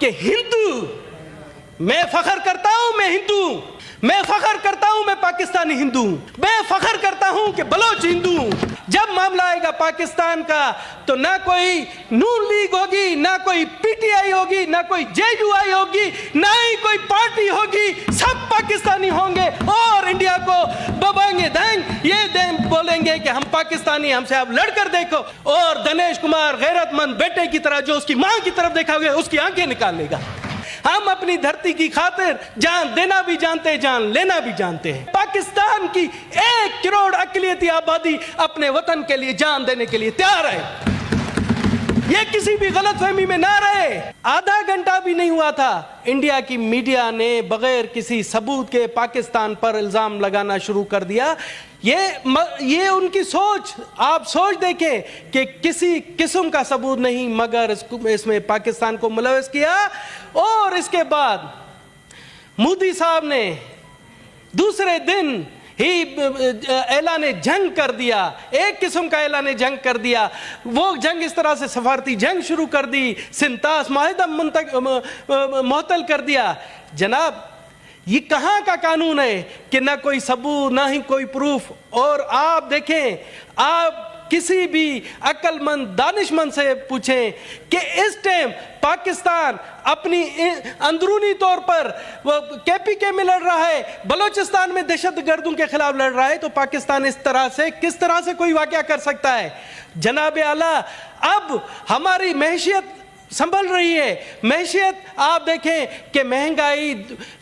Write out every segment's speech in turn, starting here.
کہ ہندو، میں فخر کرتا ہوں میں ہندو ہوں، میں فخر کرتا ہوں میں پاکستانی ہندو ہوں، میں فخر کرتا ہوں کہ بلوچ ہندو ہوں۔ جب معاملہ آئے گا پاکستان کا تو نہ کوئی نون لیگ ہوگی، نہ کوئی پی ٹی آئی ہوگی، نہ کوئی جے یو آئی ہوگی، نہ ہی کوئی پارٹی ہوگی، سب پاکستانی ہوں گے اور انڈیا کو ببانگے دیں، یہ بولیں گے کہ ہم پاکستانی، ہم سے آپ لڑ کر دیکھو۔ اور دنیش کمار غیرت مند بیٹے کی طرح جو اس کی ماں کی طرف دیکھا گیا اس کی آنکھیں نکال لے گا۔ ہم اپنی دھرتی کی خاطر جان دینا بھی جانتے ہیں، جان لینا بھی جانتے ہیں۔ پاکستان کی 1 کروڑ اقلیتی آبادی اپنے وطن کے لیے جان دینے کے لیے تیار ہے، یہ کسی بھی غلط فہمی میں نہ رہے۔ آدھا گھنٹہ بھی نہیں ہوا تھا انڈیا کی میڈیا نے بغیر کسی ثبوت کے پاکستان پر الزام لگانا شروع کر دیا۔ یہ ان کی سوچ، آپ سوچ دیکھیں کہ کسی قسم کا ثبوت نہیں، مگر اس میں پاکستان کو ملوث کیا۔ اور اس کے بعد مودی صاحب نے دوسرے دن ہی اعلان جنگ کر دیا، ایک قسم کا اعلان جنگ کر دیا۔ وہ جنگ اس طرح سے سفارتی جنگ شروع کر دی، سنتاس معاہدہ معطل کر دیا۔ جناب یہ کہاں کا قانون ہے کہ نہ کوئی ثبوت نہ ہی کوئی پروف؟ اور آپ دیکھیں، آپ کسی بھی عقل مند دانش مند سے پوچھیں کہ اس ٹائم پاکستان اپنی اندرونی طور پر کے پی کے میں لڑ رہا ہے، بلوچستان میں دہشت گردوں کے خلاف لڑ رہا ہے، تو پاکستان اس طرح سے کس طرح سے کوئی واقعہ کر سکتا ہے؟ جناب اعلیٰ، اب ہماری معیشت سنبھل رہی ہے۔ معیشت آپ دیکھیں کہ مہنگائی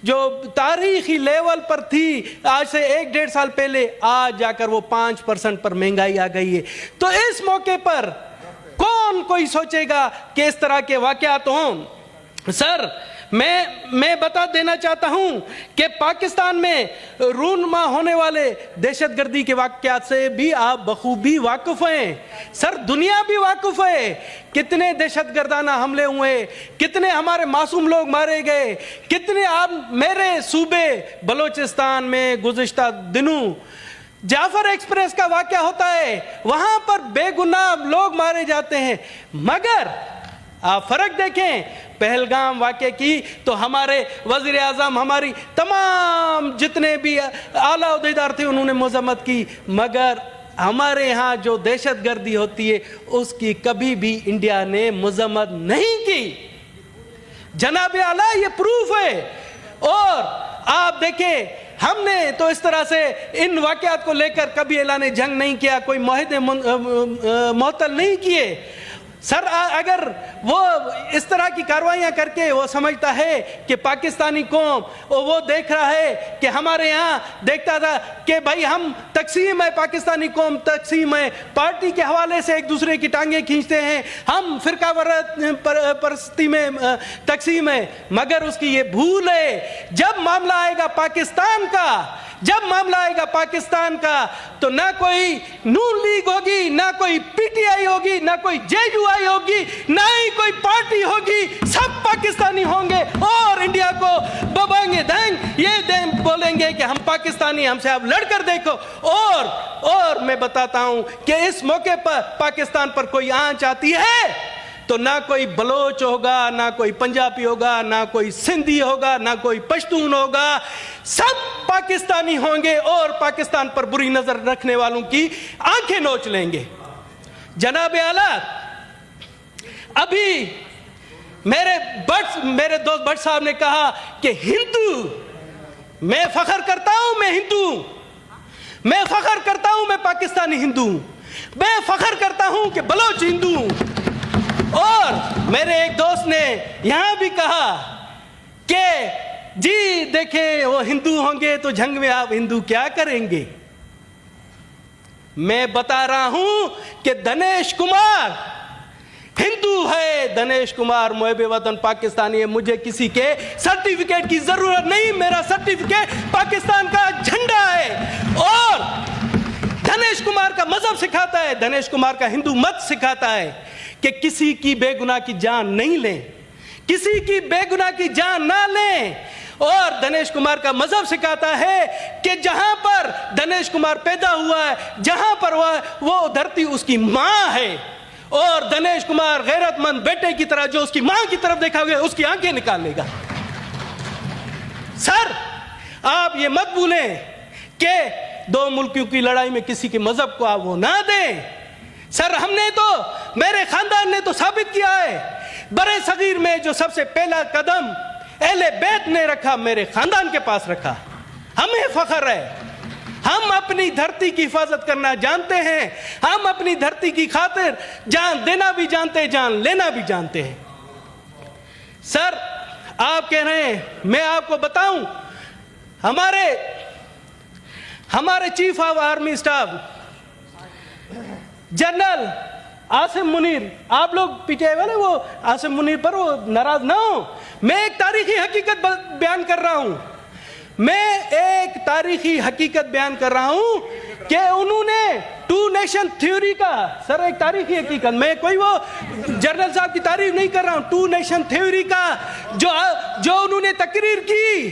جو تاریخی لیول پر تھی آج سے 1-1.5 سال پہلے، آج جا کر وہ 5% پر مہنگائی آ گئی ہے۔ تو اس موقع پر کون کوئی سوچے گا کہ اس طرح کے واقعات ہوں؟ سر میں بتا دینا چاہتا ہوں کہ پاکستان میں رونما ہونے والے دہشت گردی کے واقعات سے بھی آپ بخوبی واقف ہیں۔ سر دنیا بھی واقف ہے، کتنے دہشت گردانہ حملے ہوئے، کتنے ہمارے معصوم لوگ مارے گئے، کتنے آپ میرے صوبے بلوچستان میں گزشتہ دنوں جعفر ایکسپریس کا واقعہ ہوتا ہے، وہاں پر بے گناہ لوگ مارے جاتے ہیں۔ مگر آپ فرق دیکھیں پہلگام واقعے کی تو ہمارے وزیر اعظم، ہماری تمام جتنے بھی اعلیٰ عہدیدار تھے انہوں نے مذمت کی، مگر ہمارے ہاں جو دہشت گردی ہوتی ہے اس کی کبھی بھی انڈیا نے مذمت نہیں کی۔ جناب اعلیٰ یہ پروف ہے۔ اور آپ دیکھیں ہم نے تو اس طرح سے ان واقعات کو لے کر کبھی اعلان جنگ نہیں کیا، کوئی معاہدے معطل نہیں کیے۔ سر اگر وہ اس طرح کی کاروائیاں کر کے وہ سمجھتا ہے کہ پاکستانی قوم وہ دیکھ رہا ہے کہ ہمارے یہاں دیکھتا تھا کہ بھائی ہم تقسیم ہے، پاکستانی قوم تقسیم ہے، پارٹی کے حوالے سے ایک دوسرے کی ٹانگیں کھینچتے ہیں، ہم فرقہ پرستی میں تقسیم ہے، مگر اس کی یہ بھول ہے۔ جب معاملہ آئے گا پاکستان کا، جب معاملہ آئے گا پاکستان کا تو نہ کوئی نون لیگ ہوگی، نہ کوئی پی ٹی آئی ہوگی، نہ کوئی جے یو آئی ہوگی، نہ ہی کوئی پارٹی ہوگی، سب پاکستانی ہوں گے اور انڈیا کو ببانگے دیں، یہ بولیں گے کہ ہم پاکستانی، ہم سے آپ لڑ کر دیکھو۔ اور میں بتاتا ہوں کہ اس موقع پر پاکستان پر کوئی آنچ آتی ہے تو نہ کوئی بلوچ ہوگا، نہ کوئی پنجابی ہوگا، نہ کوئی سندھی ہوگا، نہ کوئی پشتون ہوگا، سب پاکستانی ہوں گے اور پاکستان پر بری نظر رکھنے والوں کی آنکھیں نوچ لیں گے۔ جناب اعلیٰ، ابھی میرے دوست بٹ صاحب نے کہا کہ ہندو، میں فخر کرتا ہوں میں ہندو ہوں، میں فخر کرتا ہوں میں پاکستانی ہندو ہوں، میں فخر کرتا ہوں کہ بلوچ ہندو ہوں۔ اور میرے ایک دوست نے یہاں بھی کہا کہ جی دیکھیں وہ ہندو ہوں گے تو جنگ میں آپ ہندو کیا کریں گے؟ میں بتا رہا ہوں کہ دنیش کمار ہندو ہے، دنیش کمار محب وطن پاکستانی ہے، مجھے کسی کے سرٹیفکیٹ کی ضرورت نہیں، میرا سرٹیفکیٹ پاکستان کا جھنڈا ہے۔ اور دنیش کمار کا مذہب سکھاتا ہے، دنیش کمار کا ہندو مت سکھاتا ہے کہ کسی کی بے گناہ کی جان نہیں لیں، کسی کی بے گناہ کی جان نہ لیں۔ اور دنیش کمار کا مذہب سکھاتا ہے کہ جہاں پر دنیش کمار پیدا ہوا ہے، جہاں پر وہ دھرتی اس کی ماں ہے، اور دنیش کمار غیرت مند بیٹے کی طرح جو اس کی ماں کی طرف دیکھا گیا اس کی آنکھیں نکال لے گا. سر آپ یہ مت بھولیں کہ دو ملکوں کی لڑائی میں کسی کے مذہب کو آپ وہ نہ دیں. سر ہم نے تو, میرے خاندان نے تو ثابت کیا ہے, برے صغیر میں جو سب سے پہلا قدم اہل بیت نے رکھا میرے خاندان کے پاس رکھا. ہمیں فخر ہے, ہم اپنی دھرتی کی حفاظت کرنا جانتے ہیں, ہم اپنی دھرتی کی خاطر جان دینا بھی جانتے ہیں, جان لینا بھی جانتے ہیں. سر آپ کہہ رہے ہیں, میں آپ کو بتاؤں, ہمارے chief of army staff general Asim Munir, آپ لوگ پی ٹی آئی والے وہ عاصم منیر پر وہ ناراض نہ ہو, میں ایک تاریخی حقیقت بیان کر رہا ہوں, کہ انہوں نے ٹو نیشن تھیوری کا, سر ایک تاریخی حقیقت, میں کوئی وہ جنرل صاحب کی تعریف نہیں کر رہا ہوں, ٹو نیشن تھیوری کا جو انہوں نے تقریر کی,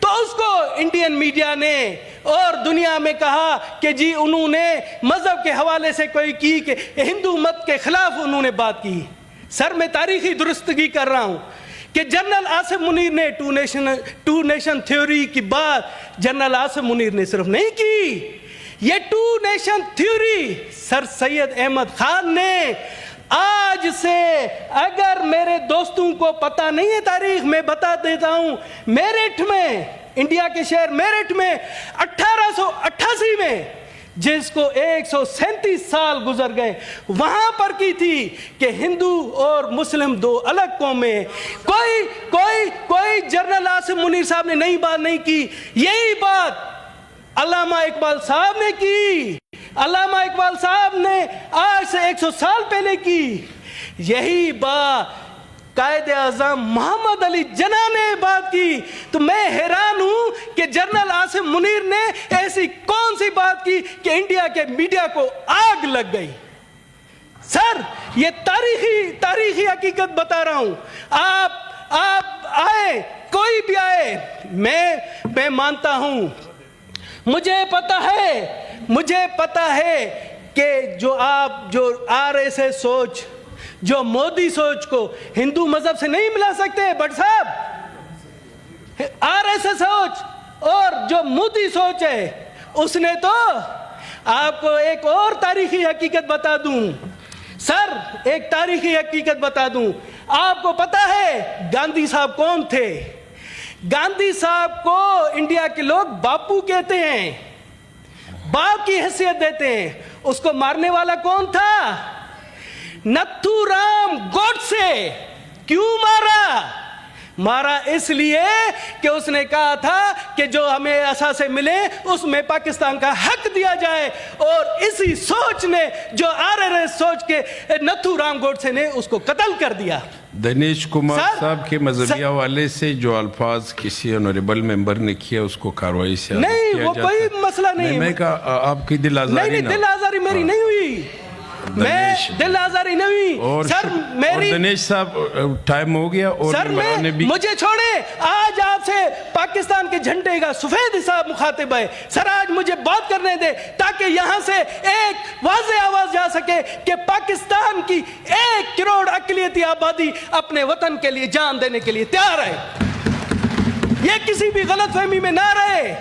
تو اس کو انڈین میڈیا نے اور دنیا میں کہا کہ جی انہوں نے مذہب کے حوالے سے کوئی کی, کہ ہندو مت کے خلاف انہوں نے بات کی. سر میں تاریخی درستگی کر رہا ہوں کہ جنرل عاصم منیر نے ٹو نیشن تھیوری کی بات جنرل عاصم منیر نے صرف نہیں کی, یہ ٹو نیشن تھیوری سر سید احمد خان نے, آج سے اگر میرے دوستوں کو پتہ نہیں ہے تاریخ, میں بتا دیتا ہوں, میرٹھ میں, انڈیا کے شہر میرٹھ میں 1888 میں, جس کو 137 سال گزر گئے, وہاں پر کی تھی کہ ہندو اور مسلم دو الگ قومیں. کوئی جنرل عاصم منیر صاحب نے نئی بات نہیں کی, یہی بات علامہ اقبال صاحب نے کی, علامہ اقبال صاحب نے آج سے 100 سال پہلے کی, یہی بات قائد اعظم محمد علی جناح نے بات کی. تو میں حیران ہوں کہ جنرل عاصم منیر نے ایسی کون سی بات کی کہ انڈیا کے میڈیا کو آگ لگ گئی. سر یہ تاریخی حقیقت بتا رہا ہوں, آپ آئے, کوئی بھی آئے, میں مانتا ہوں, مجھے پتا ہے کہ جو آر ایس ایس سوچ, جو مودی سوچ کو ہندو مذہب سے نہیں ملا سکتے. بٹ صاحب, آر ایس ایس سوچ اور جو مودی سوچ ہے, اس نے تو آپ کو ایک اور تاریخی حقیقت بتا دوں. سر ایک تاریخی حقیقت بتا دوں, آپ کو پتا ہے گاندھی صاحب کون تھے؟ گاندھی صاحب کو انڈیا کے لوگ باپو کہتے ہیں, باپ کی حیثیت دیتے ہیں. اس کو مارنے والا کون تھا؟ نتھو رام گوڈسے. کیوں مارا اس لیے کہ اس نے کہا تھا کہ جو ہمیں اثاثے ملے اس میں پاکستان کا حق دیا جائے, اور اسی سوچ نے, جو آر ایس ایس سوچ کے نتھو رام گوڈسے نے اس کو قتل کر دیا. دنیش کمار صاحب کے مذہبی حوالے سے جو الفاظ کسی آنریبل ممبر نے کیا اس کو کارروائی سے نہیں, وہ کوئی مسئلہ نہیں. میں کہا آپ کی دل آزاری نہیں, دل آزاری میری نہیں ہوئی, میں دل آزاری نہیں ہوئی. سر میری, دنیش صاحب ٹائم ہو گیا, اور سر مجھے چھوڑے, آج آپ سے پاکستان کے جھنڈے کا سفید حساب مخاطب ہے. سر آج مجھے بات کرنے دے تاکہ یہاں سے ایک واضح آواز جا سکے کہ پاکستان کی 1 کروڑ اقلیتی آبادی اپنے وطن کے لیے جان دینے کے لیے تیار ہے. یہ کسی بھی غلط فہمی میں نہ رہے.